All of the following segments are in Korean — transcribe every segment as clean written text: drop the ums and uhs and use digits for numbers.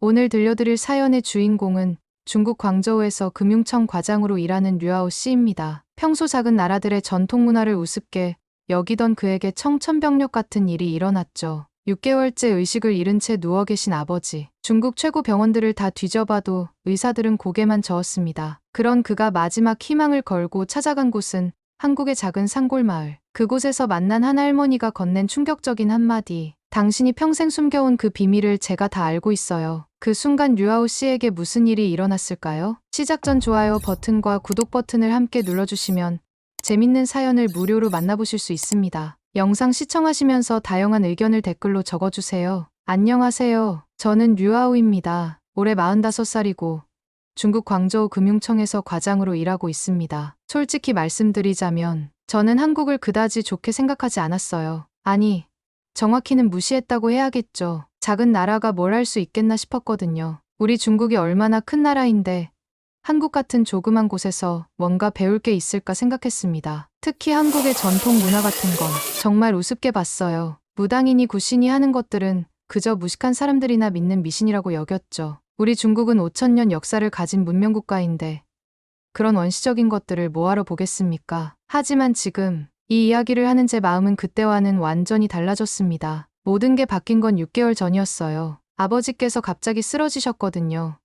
오늘 들려드릴 사연의 주인공은 중국 광저우에서 금융청 과장으로 일하는 류아오 씨입니다. 평소 작은 나라들의 전통 문화를 우습게 여기던 그에게 청천벽력 같은 일이 일어났죠. 6개월째 의식을 잃은 채 누워 계신 아버지. 중국 최고 병원들을 다 뒤져봐도 의사들은 고개만 저었습니다. 그런 그가 마지막 희망을 걸고 찾아간 곳은 한국의 작은 산골 마을. 그곳에서 만난 한 할머니가 건넨 충격적인 한마디. 당신이 평생 숨겨온 그 비밀을 제가 다 알고 있어요. 그 순간 류아오 씨에게 무슨 일이 일어났을까요? 시작 전 좋아요 버튼과 구독 버튼을 함께 눌러주시면 재밌는 사연을 무료로 만나보실 수 있습니다. 영상 시청하시면서 다양한 의견을 댓글로 적어주세요. 안녕하세요. 저는 류아오입니다. 올해 45살이고 중국 광저우 금융청에서 과장으로 일하고 있습니다. 솔직히 말씀드리자면 저는 한국을 그다지 좋게 생각하지 않았어요. 아니, 정확히는 무시했다고 해야겠죠. 작은 나라가 뭘 할 수 있겠나 싶었거든요. 우리 중국이 얼마나 큰 나라인데 한국 같은 조그만 곳에서 뭔가 배울 게 있을까 생각했습니다. 특히 한국의 전통 문화 같은 건 정말 우습게 봤어요. 무당이니 구신이 하는 것들은 그저 무식한 사람들이나 믿는 미신이라고 여겼죠. 우리 중국은 5천년 역사를 가진 문명 국가인데 그런 원시적인 것들을 뭐하러 보겠습니까? 하지만 지금 이 이야기를 하는 제 마음은 그때와는 완전히 달라졌습니다. 모든 게 바뀐 건 6개월 전이었어요. 아버지께서 갑자기 쓰러지셨거든요.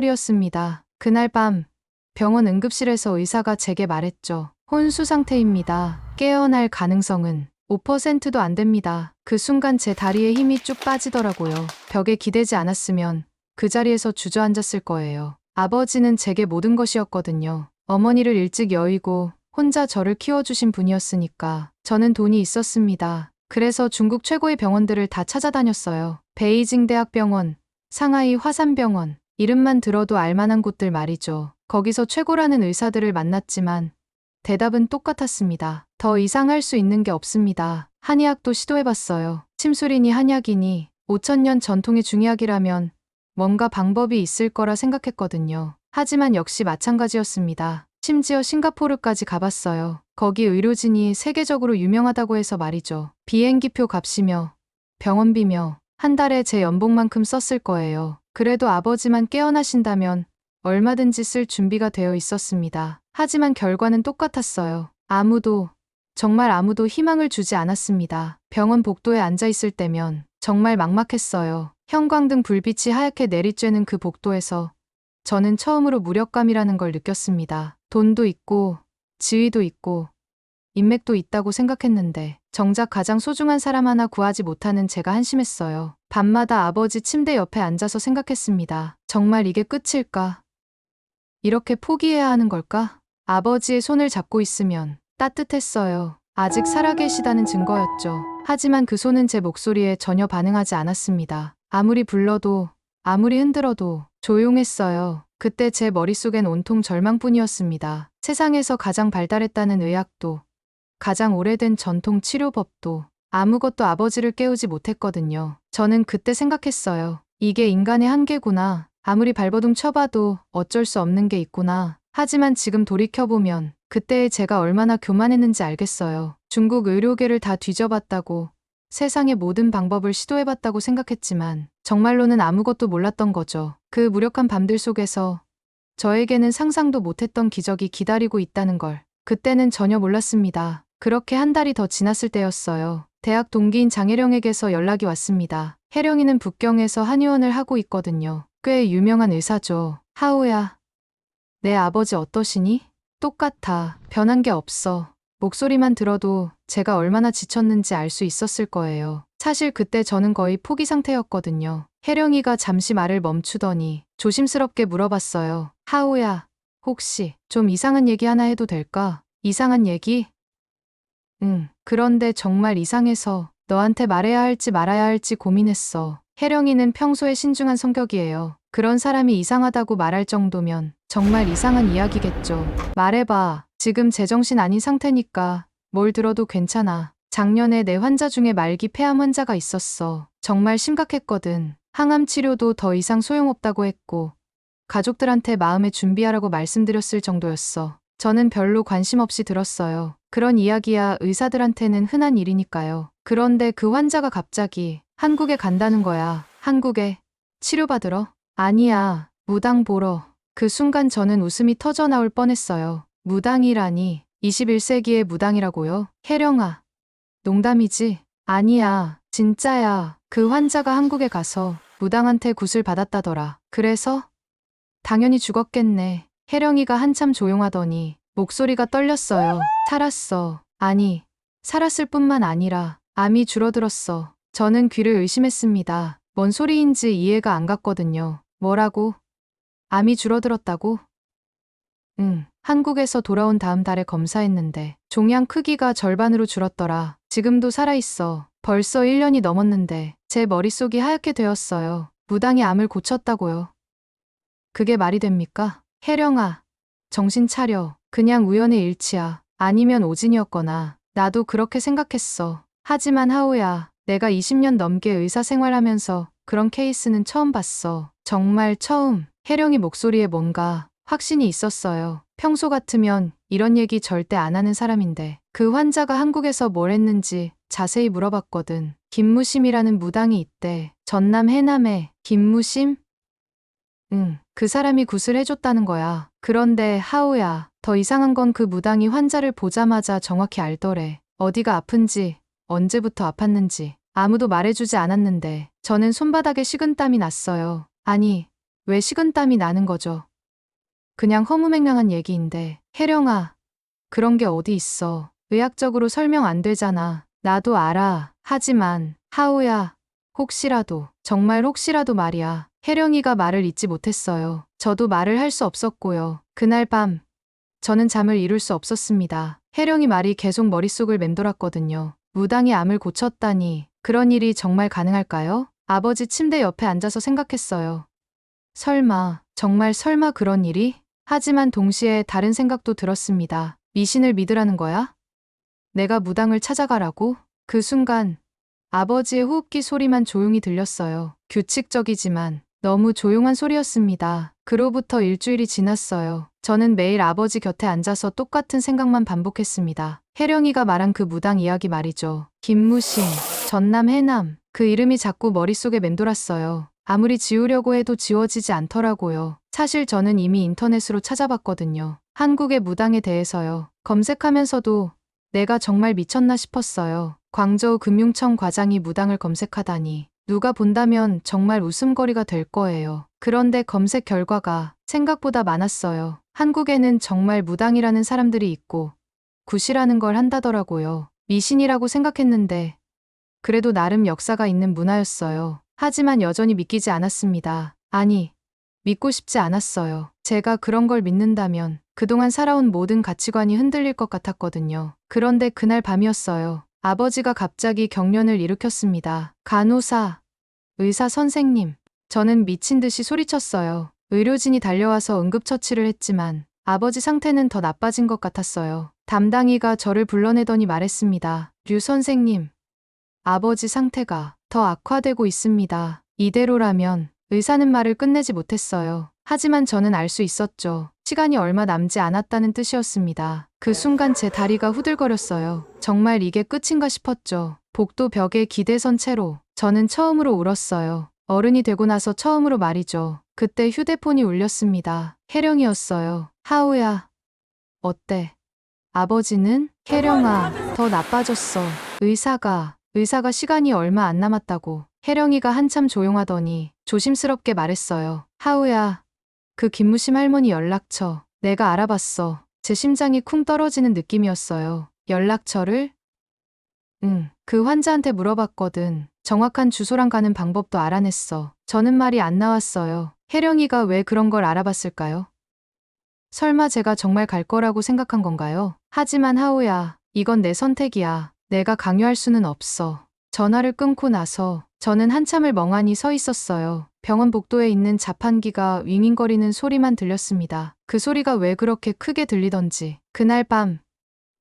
뇌출혈이었습니다. 그날 밤 병원 응급실에서 의사가 제게 말했죠. 혼수 상태입니다. 깨어날 가능성은 5%도 안 됩니다. 그 순간 제 다리에 힘이 쭉 빠지더라고요. 벽에 기대지 않았으면 그 자리에서 주저앉았을 거예요. 아버지는 제게 모든 것이었거든요. 어머니를 일찍 여의고 혼자 저를 키워주신 분이었으니까. 저는 돈이 있었습니다. 그래서 중국 최고의 병원들을 다 찾아다녔어요. 베이징 대학병원, 상하이 화산병원, 이름만 들어도 알만한 곳들 말이죠. 거기서 최고라는 의사들을 만났지만 대답은 똑같았습니다. 더 이상 할 수 있는 게 없습니다. 한의학도 시도해봤어요. 침술이니 한약이니 5천년 전통의 중의학이라면 뭔가 방법이 있을 거라 생각했거든요. 하지만 역시 마찬가지였습니다. 심지어 싱가포르까지 가봤어요. 거기 의료진이 세계적으로 유명하다고 해서 말이죠. 비행기표 값이며 병원비며 한 달에 제 연봉만큼 썼을 거예요. 그래도 아버지만 깨어나신다면 얼마든지 쓸 준비가 되어 있었습니다. 하지만 결과는 똑같았어요. 정말 아무도 희망을 주지 않았습니다. 병원 복도에 앉아 있을 때면 정말 막막했어요. 형광등 불빛이 하얗게 내리쬐는 그 복도에서 저는 처음으로 무력감이라는 걸 느꼈습니다. 돈도 있고 지위도 있고 인맥도 있다고 생각했는데 정작 가장 소중한 사람 하나 구하지 못하는 제가 한심했어요. 밤마다 아버지 침대 옆에 앉아서 생각했습니다. 정말 이게 끝일까? 이렇게 포기해야 하는 걸까? 아버지의 손을 잡고 있으면 따뜻했어요. 아직 살아계시다는 증거였죠. 하지만 그 손은 제 목소리에 전혀 반응하지 않았습니다. 아무리 불러도 아무리 흔들어도 조용했어요. 그때 제 머릿속엔 온통 절망뿐이었습니다. 세상에서 가장 발달했다는 의학도 가장 오래된 전통 치료법도 아무것도 아버지를 깨우지 못했거든요. 저는 그때 생각했어요. 이게 인간의 한계구나. 아무리 발버둥 쳐봐도 어쩔 수 없는 게 있구나. 하지만 지금 돌이켜보면 그때의 제가 얼마나 교만했는지 알겠어요. 중국 의료계를 다 뒤져봤다고 세상의 모든 방법을 시도해봤다고 생각했지만 정말로는 아무것도 몰랐던 거죠. 그 무력한 밤들 속에서 저에게는 상상도 못했던 기적이 기다리고 있다는 걸 그때는 전혀 몰랐습니다. 그렇게 한 달이 더 지났을 때였어요. 대학 동기인 장혜령에게서 연락이 왔습니다. 혜령이는 북경에서 한의원을 하고 있거든요. 꽤 유명한 의사죠. 하우야, 내 아버지 어떠시니? 똑같아. 변한 게 없어. 목소리만 들어도 제가 얼마나 지쳤는지 알 수 있었을 거예요. 사실 그때 저는 거의 포기 상태였거든요. 혜령이가 잠시 말을 멈추더니 조심스럽게 물어봤어요. 하우야, 혹시 좀 이상한 얘기 하나 해도 될까? 이상한 얘기? 응. 그런데 정말 이상해서 너한테 말해야 할지 말아야 할지 고민했어. 혜령이는 평소에 신중한 성격이에요. 그런 사람이 이상하다고 말할 정도면 정말 이상한 이야기겠죠. 말해봐. 지금 제정신 아닌 상태니까 뭘 들어도 괜찮아. 작년에 내 환자 중에 말기 폐암 환자가 있었어. 정말 심각했거든. 항암 치료도 더 이상 소용없다고 했고 가족들한테 마음에 준비하라고 말씀드렸을 정도였어. 저는 별로 관심 없이 들었어요. 그런 이야기야 의사들한테는 흔한 일이니까요. 그런데 그 환자가 갑자기 한국에 간다는 거야. 한국에. 치료받으러? 아니야, 무당 보러. 그 순간 저는 웃음이 터져 나올 뻔했어요. 무당이라니, 21세기의 무당이라고요? 혜령아, 농담이지? 아니야, 진짜야. 그 환자가 한국에 가서 무당한테 굿을 받았다더라. 그래서? 당연히 죽었겠네. 혜령이가 한참 조용하더니 목소리가 떨렸어요. 살았어. 아니, 살았을 뿐만 아니라 암이 줄어들었어. 저는 귀를 의심했습니다. 뭔 소리인지 이해가 안 갔거든요. 뭐라고? 암이 줄어들었다고? 응. 한국에서 돌아온 다음 달에 검사했는데 종양 크기가 절반으로 줄었더라. 지금도 살아있어. 벌써 1년이 넘었는데 제 머릿속이 하얗게 되었어요. 무당이 암을 고쳤다고요. 그게 말이 됩니까? 혜령아, 정신 차려. 그냥 우연의 일치야. 아니면 오진이었거나. 나도 그렇게 생각했어. 하지만 하우야, 내가 20년 넘게 의사 생활하면서 그런 케이스는 처음 봤어. 정말 처음. 혜령이 목소리에 뭔가 확신이 있었어요. 평소 같으면 이런 얘기 절대 안 하는 사람인데 그 환자가 한국에서 뭘 했는지 자세히 물어봤거든. 김무심이라는 무당이 있대. 전남 해남에. 김무심? 응, 그 사람이 굿을 해줬다는 거야. 그런데 하우야, 더 이상한 건 그 무당이 환자를 보자마자 정확히 알더래. 어디가 아픈지, 언제부터 아팠는지. 아무도 말해주지 않았는데 저는 손바닥에 식은땀이 났어요. 아니, 왜 식은땀이 나는 거죠? 그냥 허무맹랑한 얘기인데. 혜령아, 그런 게 어디 있어. 의학적으로 설명 안 되잖아. 나도 알아. 하지만 하우야, 혹시라도, 정말 혹시라도 말이야. 혜령이가 말을 잇지 못했어요. 저도 말을 할 수 없었고요. 그날 밤 저는 잠을 이룰 수 없었습니다. 혜령이 말이 계속 머릿속을 맴돌았거든요. 무당이 암을 고쳤다니 그런 일이 정말 가능할까요? 아버지 침대 옆에 앉아서 생각했어요. 설마, 정말 설마 그런 일이? 하지만 동시에 다른 생각도 들었습니다. 미신을 믿으라는 거야? 내가 무당을 찾아가라고? 그 순간 아버지의 호흡기 소리만 조용히 들렸어요. 규칙적이지만 너무 조용한 소리였습니다. 그로부터 일주일이 지났어요. 저는 매일 아버지 곁에 앉아서 똑같은 생각만 반복했습니다. 혜령이가 말한 그 무당 이야기 말이죠. 김무심, 전남 해남. 그 이름이 자꾸 머릿속에 맴돌았어요. 아무리 지우려고 해도 지워지지 않더라고요. 사실 저는 이미 인터넷으로 찾아봤거든요. 한국의 무당에 대해서요. 검색하면서도 내가 정말 미쳤나 싶었어요. 광저우 금융청 과장이 무당을 검색하다니. 누가 본다면 정말 웃음거리가 될 거예요. 그런데 검색 결과가 생각보다 많았어요. 한국에는 정말 무당이라는 사람들이 있고 굿이라는 걸 한다더라고요. 미신이라고 생각했는데 그래도 나름 역사가 있는 문화였어요. 하지만 여전히 믿기지 않았습니다. 아니, 믿고 싶지 않았어요. 제가 그런 걸 믿는다면 그동안 살아온 모든 가치관이 흔들릴 것 같았거든요. 그런데 그날 밤이었어요. 아버지가 갑자기 경련을 일으켰습니다. 간호사, 의사 선생님. 저는 미친 듯이 소리쳤어요. 의료진이 달려와서 응급처치를 했지만 아버지 상태는 더 나빠진 것 같았어요. 담당이가 저를 불러내더니 말했습니다. 류 선생님, 아버지 상태가 더 악화되고 있습니다. 이대로라면. 의사는 말을 끝내지 못했어요. 하지만 저는 알 수 있었죠. 시간이 얼마 남지 않았다는 뜻이었습니다. 그 순간 제 다리가 후들거렸어요. 정말 이게 끝인가 싶었죠. 복도 벽에 기대선 채로 저는 처음으로 울었어요. 어른이 되고 나서 처음으로 말이죠. 그때 휴대폰이 울렸습니다. 혜령이었어요. 하우야, 어때? 아버지는? 혜령아, 더 나빠졌어. 의사가 시간이 얼마 안 남았다고. 혜령이가 한참 조용하더니 조심스럽게 말했어요. 하우야, 그 김무심 할머니 연락처 내가 알아봤어. 제 심장이 쿵 떨어지는 느낌이었어요. 연락처를? 응, 그 환자한테 물어봤거든. 정확한 주소랑 가는 방법도 알아냈어. 저는 말이 안 나왔어요. 혜령이가 왜 그런 걸 알아봤을까요? 설마 제가 정말 갈 거라고 생각한 건가요? 하지만 하우야, 이건 내 선택이야. 내가 강요할 수는 없어. 전화를 끊고 나서 저는 한참을 멍하니 서 있었어요. 병원 복도에 있는 자판기가 윙윙거리는 소리만 들렸습니다. 그 소리가 왜 그렇게 크게 들리던지. 그날 밤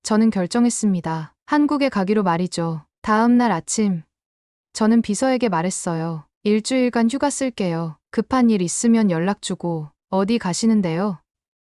저는 결정했습니다. 한국에 가기로 말이죠. 다음 날 아침 저는 비서에게 말했어요. 일주일간 휴가 쓸게요. 급한 일 있으면 연락 주고. 어디 가시는데요?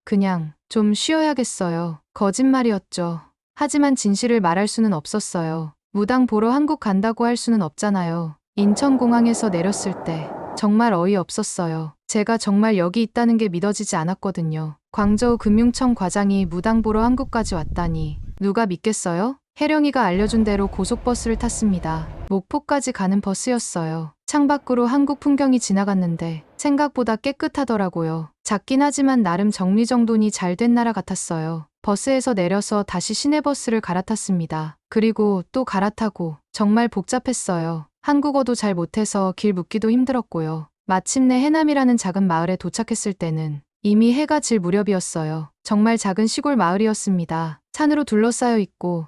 그냥 좀 쉬어야겠어요. 거짓말이었죠. 하지만 진실을 말할 수는 없었어요. 무당 보러 한국 간다고 할 수는 없잖아요. 인천공항에서 내렸을 때 정말 어이없었어요. 제가 정말 여기 있다는 게 믿어지지 않았거든요. 광저우 금융청 과장이 무당보러 한국까지 왔다니 누가 믿겠어요? 혜령이가 알려준 대로 고속버스를 탔습니다. 목포까지 가는 버스였어요. 창밖으로 한국 풍경이 지나갔는데 생각보다 깨끗하더라고요. 작긴 하지만 나름 정리정돈이 잘 된 나라 같았어요. 버스에서 내려서 다시 시내버스를 갈아탔습니다. 그리고 또 갈아타고 정말 복잡했어요. 한국어도 잘 못해서 길 묻기도 힘들었고요. 마침내 해남이라는 작은 마을에 도착했을 때는 이미 해가 질 무렵이었어요. 정말 작은 시골 마을이었습니다. 산으로 둘러싸여 있고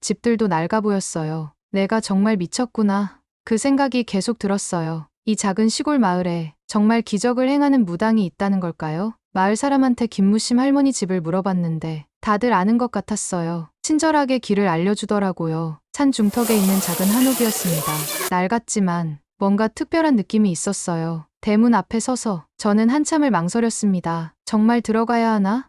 집들도 낡아 보였어요. 내가 정말 미쳤구나. 그 생각이 계속 들었어요. 이 작은 시골 마을에 정말 기적을 행하는 무당이 있다는 걸까요? 마을 사람한테 김무심 할머니 집을 물어봤는데 다들 아는 것 같았어요. 친절하게 길을 알려주더라고요. 산 중턱에 있는 작은 한옥이었습니다. 낡았지만 뭔가 특별한 느낌이 있었어요. 대문 앞에 서서 저는 한참을 망설였습니다. 정말 들어가야 하나?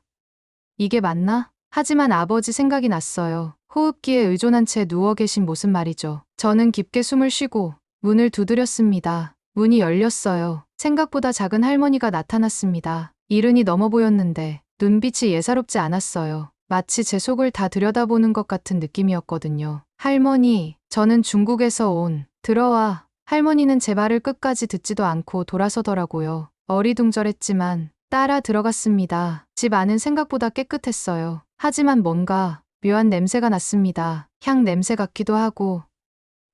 이게 맞나? 하지만 아버지 생각이 났어요. 호흡기에 의존한 채 누워 계신 모습 말이죠. 저는 깊게 숨을 쉬고 문을 두드렸습니다. 문이 열렸어요. 생각보다 작은 할머니가 나타났습니다. 이른이 넘어 보였는데 눈빛이 예사롭지 않았어요. 마치 제 속을 다 들여다보는 것 같은 느낌이었거든요. 할머니, 저는 중국에서 온. 들어와. 할머니는 제 말을 끝까지 듣지도 않고 돌아서더라고요. 어리둥절했지만 따라 들어갔습니다. 집 안은 생각보다 깨끗했어요. 하지만 뭔가 묘한 냄새가 났습니다. 향 냄새 같기도 하고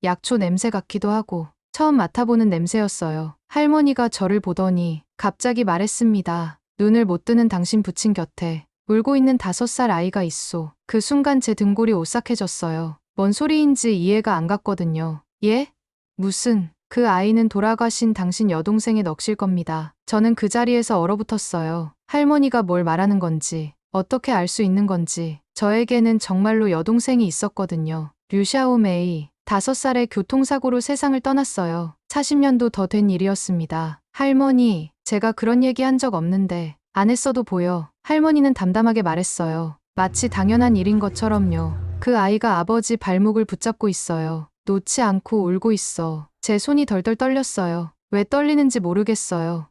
약초 냄새 같기도 하고 처음 맡아보는 냄새였어요. 할머니가 저를 보더니 갑자기 말했습니다. 눈을 못 뜨는 당신 부친 곁에 울고 있는 5살 아이가 있소. 그 순간 제 등골이 오싹해졌어요. 뭔 소리인지 이해가 안 갔거든요. 예? 무슨, 그 아이는 돌아가신 당신 여동생의 넋일 겁니다. 저는 그 자리에서 얼어붙었어요. 할머니가 뭘 말하는 건지, 어떻게 알 수 있는 건지. 저에게는 정말로 여동생이 있었거든요. 류샤오메이, 5살의 교통사고로 세상을 떠났어요. 40년도 더 된 일이었습니다. 할머니, 제가 그런 얘기 한 적 없는데 안 했어도 보여. 할머니는 담담하게 말했어요. 마치 당연한 일인 것처럼요. 그 아이가 아버지 발목을 붙잡고 있어요. 놓지 않고 울고 있어. 제 손이 덜덜 떨렸어요. 왜 떨리는지 모르겠어요.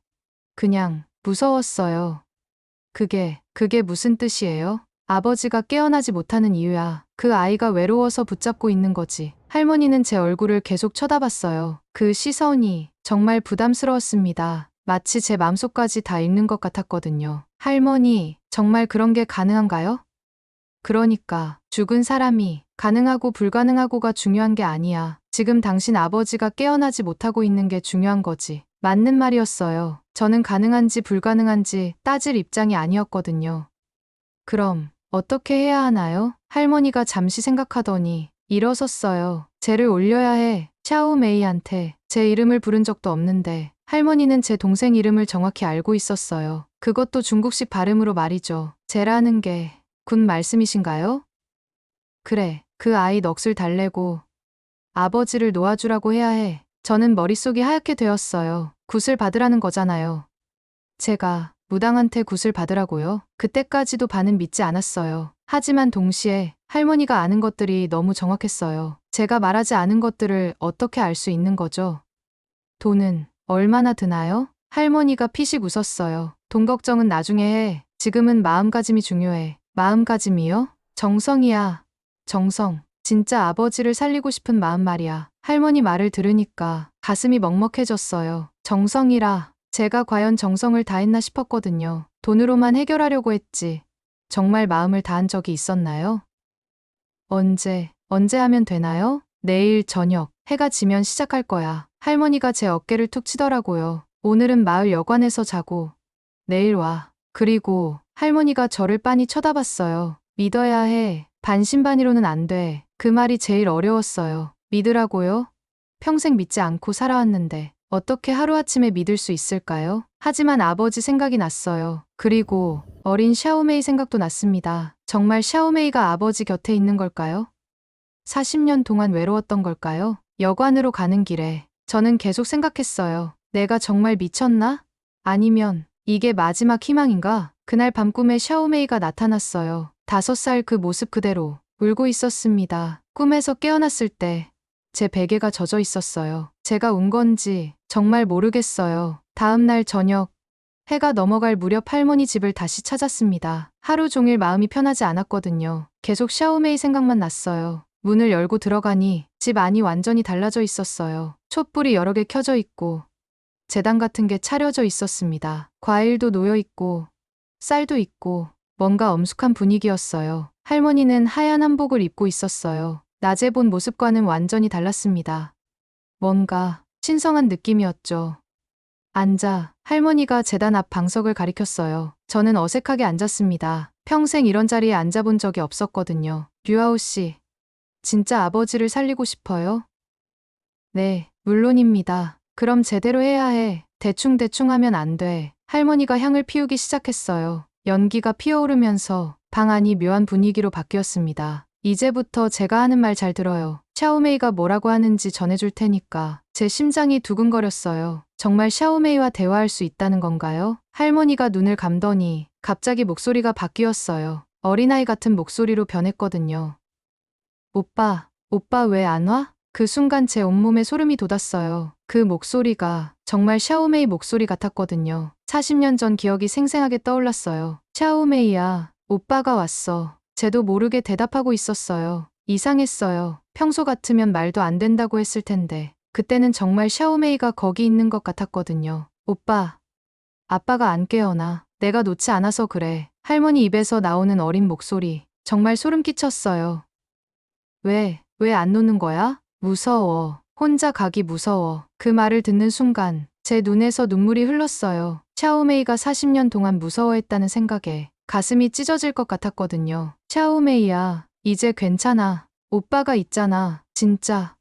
그냥 무서웠어요. 그게 무슨 뜻이에요? 아버지가 깨어나지 못하는 이유야. 그 아이가 외로워서 붙잡고 있는 거지. 할머니는 제 얼굴을 계속 쳐다봤어요. 그 시선이 정말 부담스러웠습니다. 마치 제 마음속까지 다 읽는 것 같았거든요. 할머니, 정말 그런 게 가능한가요? 그러니까 죽은 사람이 가능하고 불가능하고가 중요한 게 아니야. 지금 당신 아버지가 깨어나지 못하고 있는 게 중요한 거지. 맞는 말이었어요. 저는 가능한지 불가능한지 따질 입장이 아니었거든요. 그럼 어떻게 해야 하나요? 할머니가 잠시 생각하더니 일어섰어요. 쟤를 올려야 해. 샤오메이한테 제 이름을 부른 적도 없는데 할머니는 제 동생 이름을 정확히 알고 있었어요. 그것도 중국식 발음으로 말이죠. 쟤라는 게 군 말씀이신가요? 그래, 그 아이 넋을 달래고 아버지를 놓아주라고 해야 해. 저는 머릿속이 하얗게 되었어요. 굿을 받으라는 거잖아요. 제가 무당한테 굿을 받으라고요? 그때까지도 반은 믿지 않았어요. 하지만 동시에 할머니가 아는 것들이 너무 정확했어요. 제가 말하지 않은 것들을 어떻게 알 수 있는 거죠? 돈은 얼마나 드나요? 할머니가 피식 웃었어요. 돈 걱정은 나중에 해. 지금은 마음가짐이 중요해. 마음가짐이요? 정성이야. 정성. 진짜 아버지를 살리고 싶은 마음 말이야. 할머니 말을 들으니까 가슴이 먹먹해졌어요. 정성이라. 제가 과연 정성을 다했나 싶었거든요. 돈으로만 해결하려고 했지. 정말 마음을 다한 적이 있었나요? 언제 하면 되나요? 내일 저녁, 해가 지면 시작할 거야. 할머니가 제 어깨를 툭 치더라고요. 오늘은 마을 여관에서 자고, 내일 와. 그리고 할머니가 저를 빤히 쳐다봤어요. 믿어야 해. 반신반의로는 안 돼. 그 말이 제일 어려웠어요. 믿으라고요? 평생 믿지 않고 살아왔는데 어떻게 하루아침에 믿을 수 있을까요? 하지만 아버지 생각이 났어요. 그리고 어린 샤오메이 생각도 났습니다. 정말 샤오메이가 아버지 곁에 있는 걸까요? 40년 동안 외로웠던 걸까요? 여관으로 가는 길에 저는 계속 생각했어요. 내가 정말 미쳤나? 아니면 이게 마지막 희망인가? 그날 밤 꿈에 샤오메이가 나타났어요. 5살 그 모습 그대로 울고 있었습니다. 꿈에서 깨어났을 때 제 베개가 젖어 있었어요. 제가 운 건지 정말 모르겠어요. 다음 날 저녁, 해가 넘어갈 무렵 할머니 집을 다시 찾았습니다. 하루 종일 마음이 편하지 않았거든요. 계속 샤오메이 생각만 났어요. 문을 열고 들어가니 집 안이 완전히 달라져 있었어요. 촛불이 여러 개 켜져 있고 제단 같은 게 차려져 있었습니다. 과일도 놓여 있고 쌀도 있고 뭔가 엄숙한 분위기였어요. 할머니는 하얀 한복을 입고 있었어요. 낮에 본 모습과는 완전히 달랐습니다. 뭔가 신성한 느낌이었죠. 앉아. 할머니가 제단 앞 방석을 가리켰어요. 저는 어색하게 앉았습니다. 평생 이런 자리에 앉아본 적이 없었거든요. 류아오 씨, 진짜 아버지를 살리고 싶어요? 네, 물론입니다. 그럼 제대로 해야 해. 대충대충 하면 안 돼. 할머니가 향을 피우기 시작했어요. 연기가 피어오르면서 방 안이 묘한 분위기로 바뀌었습니다. 이제부터 제가 하는 말 잘 들어요. 샤오메이가 뭐라고 하는지 전해줄 테니까. 제 심장이 두근거렸어요. 정말 샤오메이와 대화할 수 있다는 건가요? 할머니가 눈을 감더니 갑자기 목소리가 바뀌었어요. 어린아이 같은 목소리로 변했거든요. 오빠 왜 안 와? 그 순간 제 온몸에 소름이 돋았어요. 그 목소리가 정말 샤오메이 목소리 같았거든요. 40년 전 기억이 생생하게 떠올랐어요. 샤오메이야, 오빠가 왔어. 쟤도 모르게 대답하고 있었어요. 이상했어요. 평소 같으면 말도 안 된다고 했을 텐데. 그때는 정말 샤오메이가 거기 있는 것 같았거든요. 오빠, 아빠가 안 깨어나. 내가 놓지 않아서 그래. 할머니 입에서 나오는 어린 목소리. 정말 소름 끼쳤어요. 왜 안 노는 거야? 무서워. 혼자 가기 무서워. 그 말을 듣는 순간 제 눈에서 눈물이 흘렀어요. 샤오메이가 40년 동안 무서워했다는 생각에 가슴이 찢어질 것 같았거든요. 샤오메이야, 이제 괜찮아. 오빠가 있잖아. 진짜.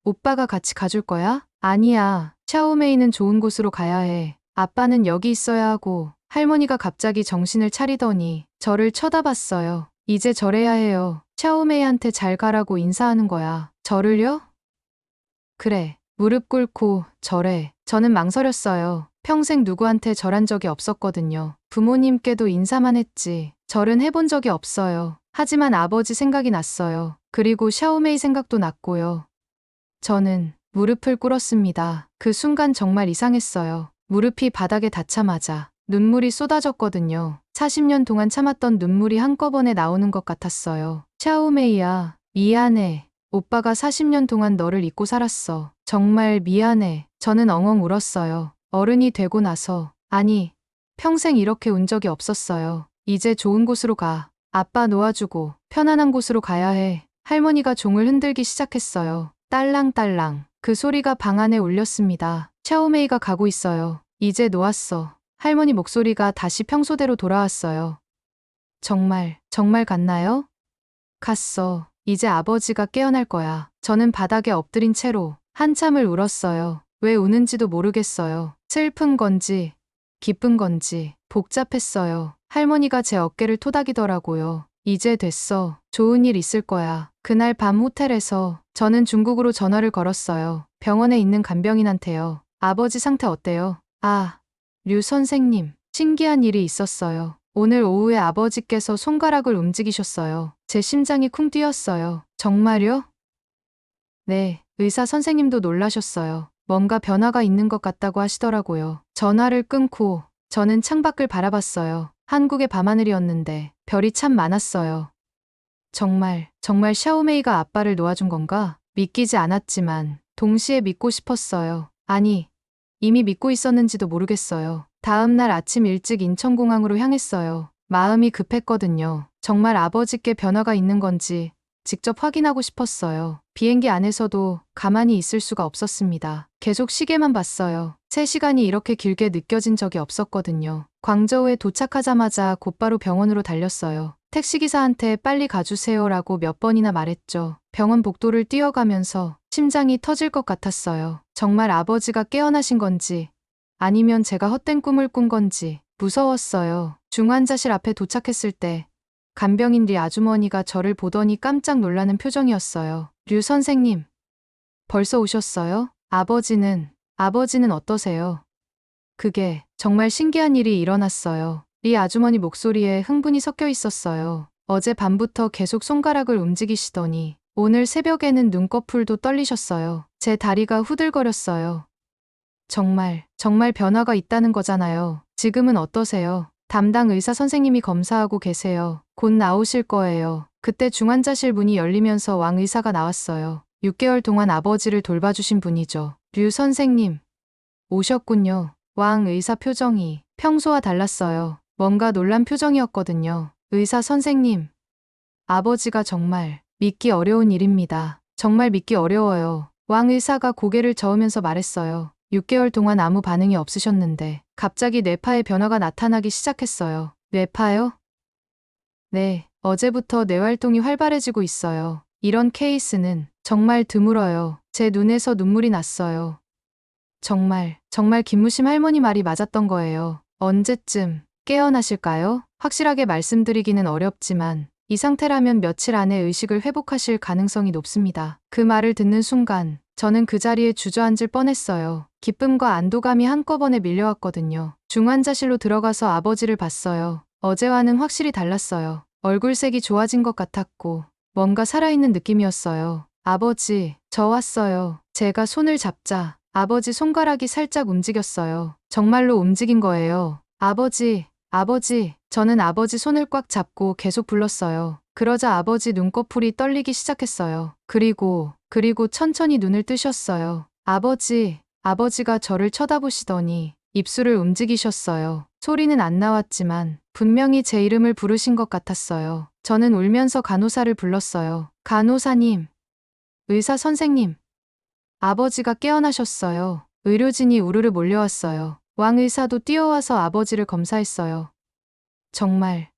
오빠가 같이 가줄 거야? 아니야. 샤오메이는 좋은 곳으로 가야 해. 아빠는 여기 있어야 하고. 할머니가 갑자기 정신을 차리더니 저를 쳐다봤어요. 이제 절해야 해요. 샤오메이한테 잘 가라고 인사하는 거야. 저를요? 그래. 무릎 꿇고 절해. 저는 망설였어요. 평생 누구한테 절한 적이 없었거든요. 부모님께도 인사만 했지. 절은 해본 적이 없어요. 하지만 아버지 생각이 났어요. 그리고 샤오메이 생각도 났고요. 저는 무릎을 꿇었습니다. 그 순간 정말 이상했어요. 무릎이 바닥에 닿자마자 눈물이 쏟아졌거든요. 40년 동안 참았던 눈물이 한꺼번에 나오는 것 같았어요. 샤오메이야, 미안해. 오빠가 40년 동안 너를 잊고 살았어. 정말 미안해. 저는 엉엉 울었어요. 어른이 되고 나서, 아니, 평생 이렇게 운 적이 없었어요. 이제 좋은 곳으로 가. 아빠 놓아주고 편안한 곳으로 가야 해. 할머니가 종을 흔들기 시작했어요. 딸랑딸랑. 그 소리가 방 안에 울렸습니다. 샤오메이가 가고 있어요. 이제 놓았어. 할머니 목소리가 다시 평소대로 돌아왔어요. 정말 갔나요? 갔어. 이제 아버지가 깨어날 거야. 저는 바닥에 엎드린 채로 한참을 울었어요. 왜 우는지도 모르겠어요. 슬픈 건지, 기쁜 건지, 복잡했어요. 할머니가 제 어깨를 토닥이더라고요. 이제 됐어. 좋은 일 있을 거야. 그날 밤 호텔에서 저는 중국으로 전화를 걸었어요. 병원에 있는 간병인한테요. 아버지 상태 어때요? 아, 류 선생님, 신기한 일이 있었어요. 오늘 오후에 아버지께서 손가락을 움직이셨어요. 제 심장이 쿵 뛰었어요. 정말요? 네, 의사 선생님도 놀라셨어요. 뭔가 변화가 있는 것 같다고 하시더라고요. 전화를 끊고 저는 창밖을 바라봤어요. 한국의 밤하늘이었는데 별이 참 많았어요. 정말 샤오메이가 아빠를 놓아준 건가? 믿기지 않았지만 동시에 믿고 싶었어요. 아니, 이미 믿고 있었는지도 모르겠어요. 다음 날 아침 일찍 인천공항으로 향했어요. 마음이 급했거든요. 정말 아버지께 변화가 있는 건지 직접 확인하고 싶었어요. 비행기 안에서도 가만히 있을 수가 없었습니다. 계속 시계만 봤어요. 3시간이 이렇게 길게 느껴진 적이 없었거든요. 광저우에 도착하자마자 곧바로 병원으로 달렸어요. 택시기사한테 빨리 가주세요라고 몇 번이나 말했죠. 병원 복도를 뛰어가면서 심장이 터질 것 같았어요. 정말 아버지가 깨어나신 건지 아니면 제가 헛된 꿈을 꾼 건지 무서웠어요. 중환자실 앞에 도착했을 때 간병인 리 아주머니가 저를 보더니 깜짝 놀라는 표정이었어요. 류 선생님, 벌써 오셨어요? 아버지는 어떠세요? 그게 정말 신기한 일이 일어났어요. 리 아주머니 목소리에 흥분이 섞여 있었어요. 어제 밤부터 계속 손가락을 움직이시더니 오늘 새벽에는 눈꺼풀도 떨리셨어요. 제 다리가 후들거렸어요. 정말 변화가 있다는 거잖아요. 지금은 어떠세요? 담당 의사 선생님이 검사하고 계세요. 곧 나오실 거예요. 그때 중환자실 문이 열리면서 왕 의사가 나왔어요. 6개월 동안 아버지를 돌봐주신 분이죠. 류 선생님. 오셨군요. 왕 의사 표정이 평소와 달랐어요. 뭔가 놀란 표정이었거든요. 의사 선생님. 아버지가 정말 믿기 어려운 일입니다. 정말 믿기 어려워요. 왕 의사가 고개를 저으면서 말했어요. 6개월 동안 아무 반응이 없으셨는데 갑자기 뇌파에 변화가 나타나기 시작했어요. 뇌파요? 네, 어제부터 뇌활동이 활발해지고 있어요. 이런 케이스는 정말 드물어요. 제 눈에서 눈물이 났어요. 정말 김무심 할머니 말이 맞았던 거예요. 언제쯤 깨어나실까요? 확실하게 말씀드리기는 어렵지만 이 상태라면 며칠 안에 의식을 회복하실 가능성이 높습니다. 그 말을 듣는 순간 저는 그 자리에 주저앉을 뻔했어요. 기쁨과 안도감이 한꺼번에 밀려왔거든요. 중환자실로 들어가서 아버지를 봤어요. 어제와는 확실히 달랐어요. 얼굴색이 좋아진 것 같았고 뭔가 살아있는 느낌이었어요. 아버지, 저 왔어요. 제가 손을 잡자 아버지 손가락이 살짝 움직였어요. 정말로 움직인 거예요. 아버지, 아버지. 저는 아버지 손을 꽉 잡고 계속 불렀어요. 그러자 아버지 눈꺼풀이 떨리기 시작했어요. 그리고 천천히 눈을 뜨셨어요. 아버지가 저를 쳐다보시더니 입술을 움직이셨어요. 소리는 안 나왔지만 분명히 제 이름을 부르신 것 같았어요. 저는 울면서 간호사를 불렀어요. 간호사님, 의사 선생님. 아버지가 깨어나셨어요. 의료진이 우르르 몰려왔어요. 왕 의사도 뛰어와서 아버지를 검사했어요.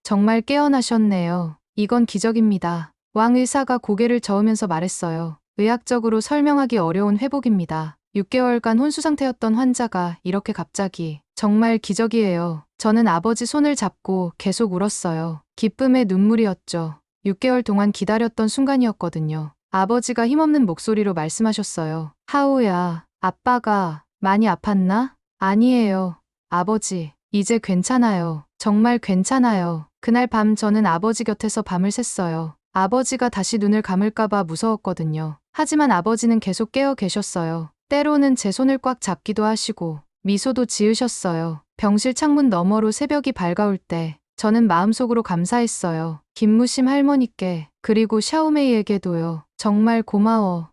정말 깨어나셨네요. 이건 기적입니다. 왕 의사가 고개를 저으면서 말했어요. 의학적으로 설명하기 어려운 회복입니다. 6개월간 혼수 상태였던 환자가 이렇게 갑자기 정말 기적이에요. 저는 아버지 손을 잡고 계속 울었어요. 기쁨의 눈물이었죠. 6개월 동안 기다렸던 순간이었거든요. 아버지가 힘없는 목소리로 말씀하셨어요. 하우야, 아빠가 많이 아팠나? 아니에요. 아버지, 이제 괜찮아요. 정말 괜찮아요. 그날 밤 저는 아버지 곁에서 밤을 샜어요. 아버지가 다시 눈을 감을까봐 무서웠거든요. 하지만 아버지는 계속 깨어 계셨어요. 때로는 제 손을 꽉 잡기도 하시고 미소도 지으셨어요. 병실 창문 너머로 새벽이 밝아올 때 저는 마음속으로 감사했어요. 김무심 할머니께 그리고 샤오메이에게도요. 정말 고마워.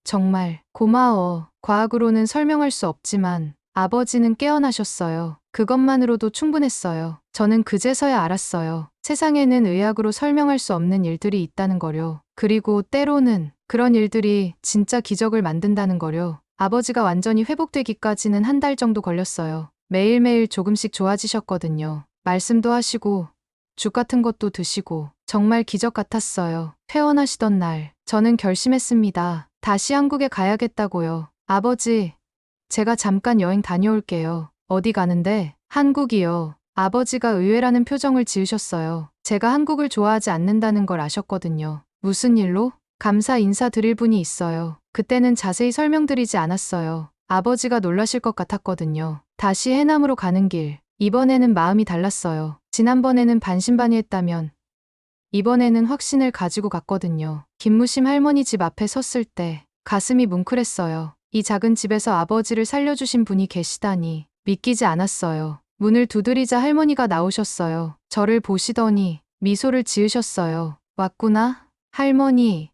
정말 고마워. 과학으로는 설명할 수 없지만 아버지는 깨어나셨어요. 그것만으로도 충분했어요. 저는 그제서야 알았어요. 세상에는 의학으로 설명할 수 없는 일들이 있다는 거요. 그리고 때로는 그런 일들이 진짜 기적을 만든다는 거요. 아버지가 완전히 회복되기까지는 한 달 정도 걸렸어요. 매일매일 조금씩 좋아지셨거든요. 말씀도 하시고 죽 같은 것도 드시고 정말 기적 같았어요. 퇴원하시던 날 저는 결심했습니다. 다시 한국에 가야겠다고요. 아버지, 제가 잠깐 여행 다녀올게요. 어디 가는데? 한국이요. 아버지가 의외라는 표정을 지으셨어요. 제가 한국을 좋아하지 않는다는 걸 아셨거든요. 무슨 일로? 감사 인사 드릴 분이 있어요. 그때는 자세히 설명드리지 않았어요. 아버지가 놀라실 것 같았거든요. 다시 해남으로 가는 길. 이번에는 마음이 달랐어요. 지난번에는 반신반의했다면 이번에는 확신을 가지고 갔거든요. 김무심 할머니 집 앞에 섰을 때 가슴이 뭉클했어요. 이 작은 집에서 아버지를 살려주신 분이 계시다니 믿기지 않았어요. 문을 두드리자 할머니가 나오셨어요. 저를 보시더니 미소를 지으셨어요. 왔구나, 할머니.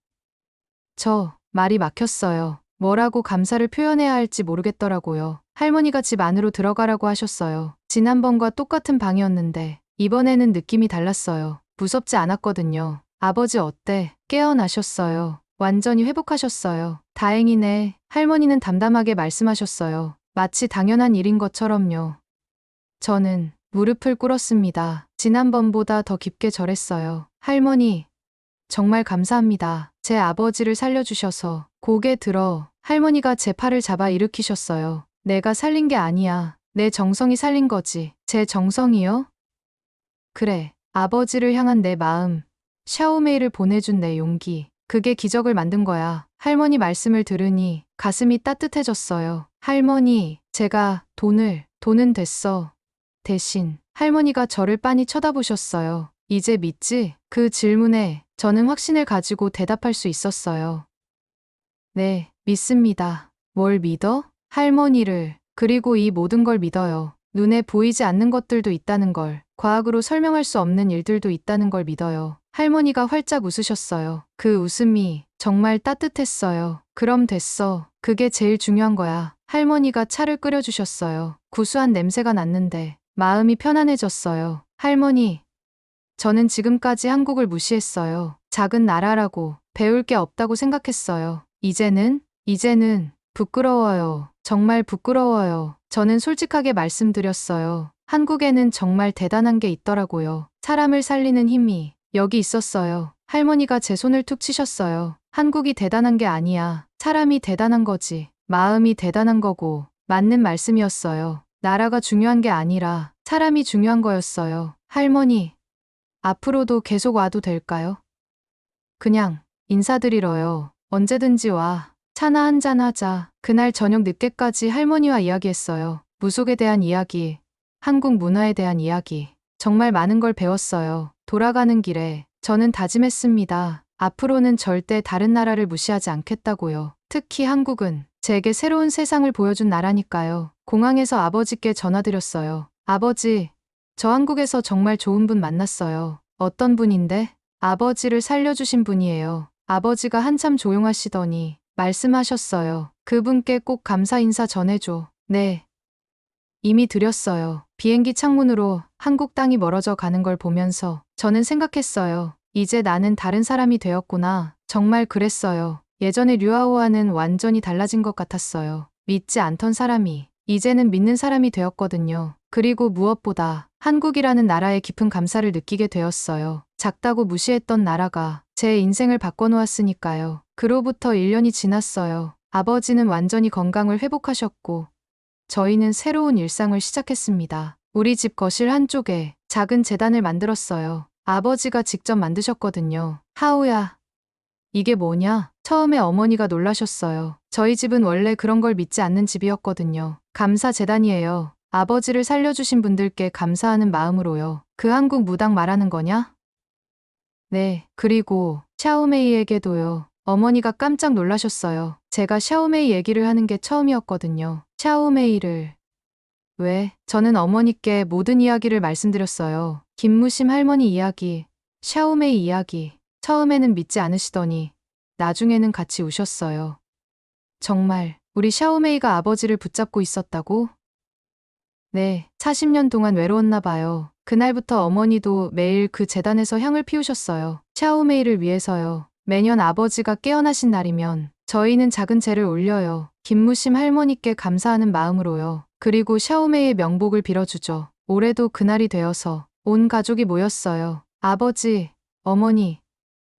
저 말이 막혔어요. 뭐라고 감사를 표현해야 할지 모르겠더라고요. 할머니가 집 안으로 들어가라고 하셨어요. 지난번과 똑같은 방이었는데 이번에는 느낌이 달랐어요. 무섭지 않았거든요. 아버지 어때? 깨어나셨어요. 완전히 회복하셨어요. 다행이네. 할머니는 담담하게 말씀하셨어요. 마치 당연한 일인 것처럼요. 저는 무릎을 꿇었습니다. 지난번보다 더 깊게 절했어요. 할머니, 정말 감사합니다. 제 아버지를 살려주셔서. 고개 들어 할머니가 제 팔을 잡아 일으키셨어요. 내가 살린 게 아니야. 내 정성이 살린 거지. 제 정성이요? 그래. 아버지를 향한 내 마음. 샤오메이를 보내준 내 용기. 그게 기적을 만든 거야. 할머니 말씀을 들으니 가슴이 따뜻해졌어요. 할머니, 제가 돈은 됐어. 대신 할머니가 저를 빤히 쳐다보셨어요. 이제 믿지? 그 질문에 저는 확신을 가지고 대답할 수 있었어요. 네, 믿습니다. 뭘 믿어? 할머니를. 그리고 이 모든 걸 믿어요. 눈에 보이지 않는 것들도 있다는 걸, 과학으로 설명할 수 없는 일들도 있다는 걸 믿어요. 할머니가 활짝 웃으셨어요. 그 웃음이 정말 따뜻했어요. 그럼 됐어. 그게 제일 중요한 거야. 할머니가 차를 끓여주셨어요. 구수한 냄새가 났는데 마음이 편안해졌어요. 할머니, 저는 지금까지 한국을 무시했어요. 작은 나라라고 배울 게 없다고 생각했어요. 이제는 부끄러워요. 정말 부끄러워요. 저는 솔직하게 말씀드렸어요. 한국에는 정말 대단한 게 있더라고요. 사람을 살리는 힘이 여기 있었어요. 할머니가 제 손을 툭 치셨어요. 한국이 대단한 게 아니야. 사람이 대단한 거지. 마음이 대단한 거고. 맞는 말씀이었어요. 나라가 중요한 게 아니라 사람이 중요한 거였어요. 할머니, 앞으로도 계속 와도 될까요? 그냥 인사드리러요. 언제든지 와. 차나 한잔 하자. 그날 저녁 늦게까지 할머니와 이야기했어요. 무속에 대한 이야기, 한국 문화에 대한 이야기. 정말 많은 걸 배웠어요. 돌아가는 길에 저는 다짐했습니다. 앞으로는 절대 다른 나라를 무시하지 않겠다고요. 특히 한국은 제게 새로운 세상을 보여준 나라니까요. 공항에서 아버지께 전화드렸어요. 아버지, 저 한국에서 정말 좋은 분 만났어요. 어떤 분인데? 아버지를 살려주신 분이에요. 아버지가 한참 조용하시더니 말씀하셨어요. 그분께 꼭 감사 인사 전해줘. 네. 이미 드렸어요. 비행기 창문으로 한국 땅이 멀어져 가는 걸 보면서 저는 생각했어요. 이제 나는 다른 사람이 되었구나. 정말 그랬어요. 예전에 류아오와는 완전히 달라진 것 같았어요. 믿지 않던 사람이 이제는 믿는 사람이 되었거든요. 그리고 무엇보다 한국이라는 나라에 깊은 감사를 느끼게 되었어요. 작다고 무시했던 나라가 제 인생을 바꿔놓았으니까요. 그로부터 1년이 지났어요. 아버지는 완전히 건강을 회복하셨고 저희는 새로운 일상을 시작했습니다. 우리 집 거실 한쪽에 작은 제단을 만들었어요. 아버지가 직접 만드셨거든요. 하우야, 이게 뭐냐? 처음에 어머니가 놀라셨어요. 저희 집은 원래 그런 걸 믿지 않는 집이었거든요. 감사 제단이에요. 아버지를 살려주신 분들께 감사하는 마음으로요. 그 한국 무당 말하는 거냐? 네, 그리고 샤오메이에게도요. 어머니가 깜짝 놀라셨어요. 제가 샤오메이 얘기를 하는 게 처음이었거든요. 샤오메이를. 왜? 저는 어머니께 모든 이야기를 말씀드렸어요. 김무심 할머니 이야기, 샤오메이 이야기. 처음에는 믿지 않으시더니 나중에는 같이 우셨어요. 정말 우리 샤오메이가 아버지를 붙잡고 있었다고? 네, 40년 동안 외로웠나 봐요. 그날부터 어머니도 매일 그 재단에서 향을 피우셨어요. 샤오메이를 위해서요. 매년 아버지가 깨어나신 날이면 저희는 작은 제를 올려요. 김무심 할머니께 감사하는 마음으로요. 그리고 샤오메이의 명복을 빌어주죠. 올해도 그날이 되어서 온 가족이 모였어요. 아버지, 어머니,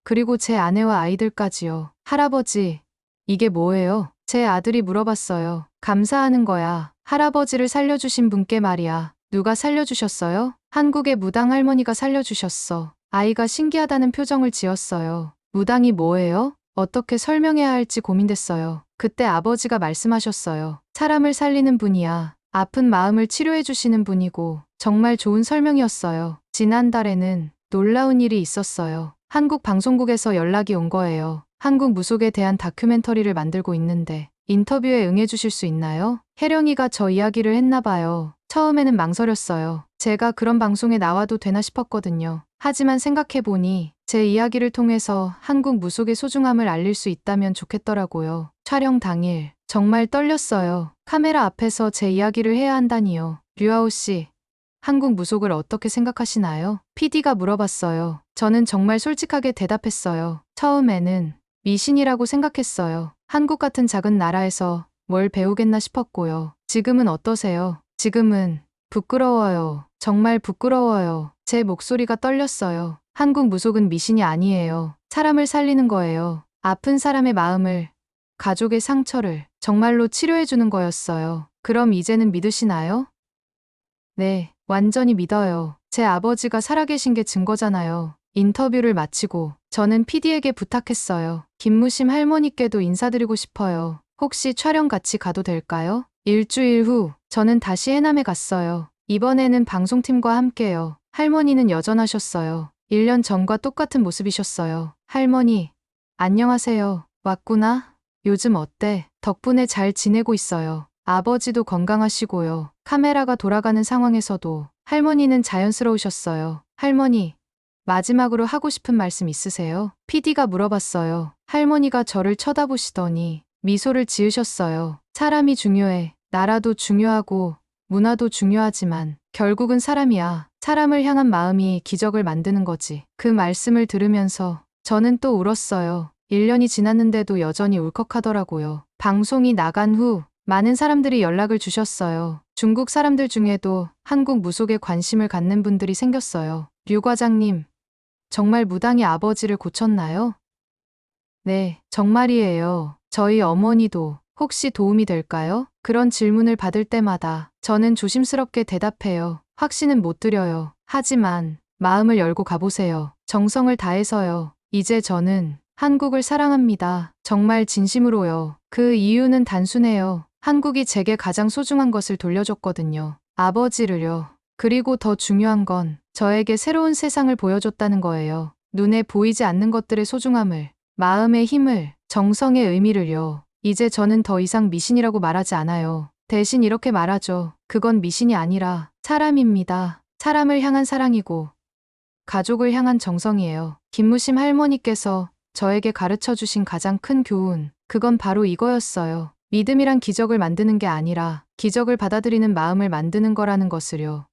그리고 제 아내와 아이들까지요. 할아버지, 이게 뭐예요? 제 아들이 물어봤어요. 감사하는 거야. 할아버지를 살려주신 분께 말이야. 누가 살려주셨어요? 한국의 무당 할머니가 살려주셨어. 아이가 신기하다는 표정을 지었어요. 무당이 뭐예요? 어떻게 설명해야 할지 고민됐어요. 그때 아버지가 말씀하셨어요. 사람을 살리는 분이야. 아픈 마음을 치료해 주시는 분이고 정말 좋은 설명이었어요. 지난달에는 놀라운 일이 있었어요. 한국 방송국에서 연락이 온 거예요. 한국 무속에 대한 다큐멘터리를 만들고 있는데 인터뷰에 응해주실 수 있나요? 혜령이가 저 이야기를 했나 봐요. 처음에는 망설였어요. 제가 그런 방송에 나와도 되나 싶었거든요. 하지만 생각해보니 제 이야기를 통해서 한국 무속의 소중함을 알릴 수 있다면 좋겠더라고요. 촬영 당일 정말 떨렸어요. 카메라 앞에서 제 이야기를 해야 한다니요. 류아오 씨, 한국 무속을 어떻게 생각하시나요? PD가 물어봤어요. 저는 정말 솔직하게 대답했어요. 처음에는 미신이라고 생각했어요. 한국 같은 작은 나라에서 뭘 배우겠나 싶었고요. 지금은 어떠세요? 지금은 부끄러워요. 정말 부끄러워요. 제 목소리가 떨렸어요. 한국 무속은 미신이 아니에요. 사람을 살리는 거예요. 아픈 사람의 마음을, 가족의 상처를 정말로 치료해주는 거였어요. 그럼 이제는 믿으시나요? 네, 완전히 믿어요. 제 아버지가 살아계신 게 증거잖아요. 인터뷰를 마치고 저는 PD에게 부탁했어요. 김무심 할머니께도 인사드리고 싶어요. 혹시 촬영 같이 가도 될까요? 일주일 후 저는 다시 해남에 갔어요. 이번에는 방송팀과 함께요. 할머니는 여전하셨어요. 1년 전과 똑같은 모습이셨어요. 할머니, 안녕하세요. 왔구나? 요즘 어때? 덕분에 잘 지내고 있어요. 아버지도 건강하시고요. 카메라가 돌아가는 상황에서도 할머니는 자연스러우셨어요. 할머니, 마지막으로 하고 싶은 말씀 있으세요? PD가 물어봤어요. 할머니가 저를 쳐다보시더니 미소를 지으셨어요. 사람이 중요해. 나라도 중요하고 문화도 중요하지만 결국은 사람이야. 사람을 향한 마음이 기적을 만드는 거지. 그 말씀을 들으면서 저는 또 울었어요. 1년이 지났는데도 여전히 울컥하더라고요. 방송이 나간 후 많은 사람들이 연락을 주셨어요. 중국 사람들 중에도 한국 무속에 관심을 갖는 분들이 생겼어요. 류 과장님, 정말 무당이 아버지를 고쳤나요? 네, 정말이에요. 저희 어머니도 혹시 도움이 될까요? 그런 질문을 받을 때마다 저는 조심스럽게 대답해요. 확신은 못 드려요. 하지만 마음을 열고 가보세요. 정성을 다해서요. 이제 저는 한국을 사랑합니다. 정말 진심으로요. 그 이유는 단순해요. 한국이 제게 가장 소중한 것을 돌려줬거든요. 아버지를요. 그리고 더 중요한 건 저에게 새로운 세상을 보여줬다는 거예요. 눈에 보이지 않는 것들의 소중함을, 마음의 힘을, 정성의 의미를요. 이제 저는 더 이상 미신이라고 말하지 않아요. 대신 이렇게 말하죠. 그건 미신이 아니라 사람입니다. 사람을 향한 사랑이고 가족을 향한 정성이에요. 김무심 할머니께서 저에게 가르쳐 주신 가장 큰 교훈, 그건 바로 이거였어요. 믿음이란 기적을 만드는 게 아니라 기적을 받아들이는 마음을 만드는 거라는 것을요.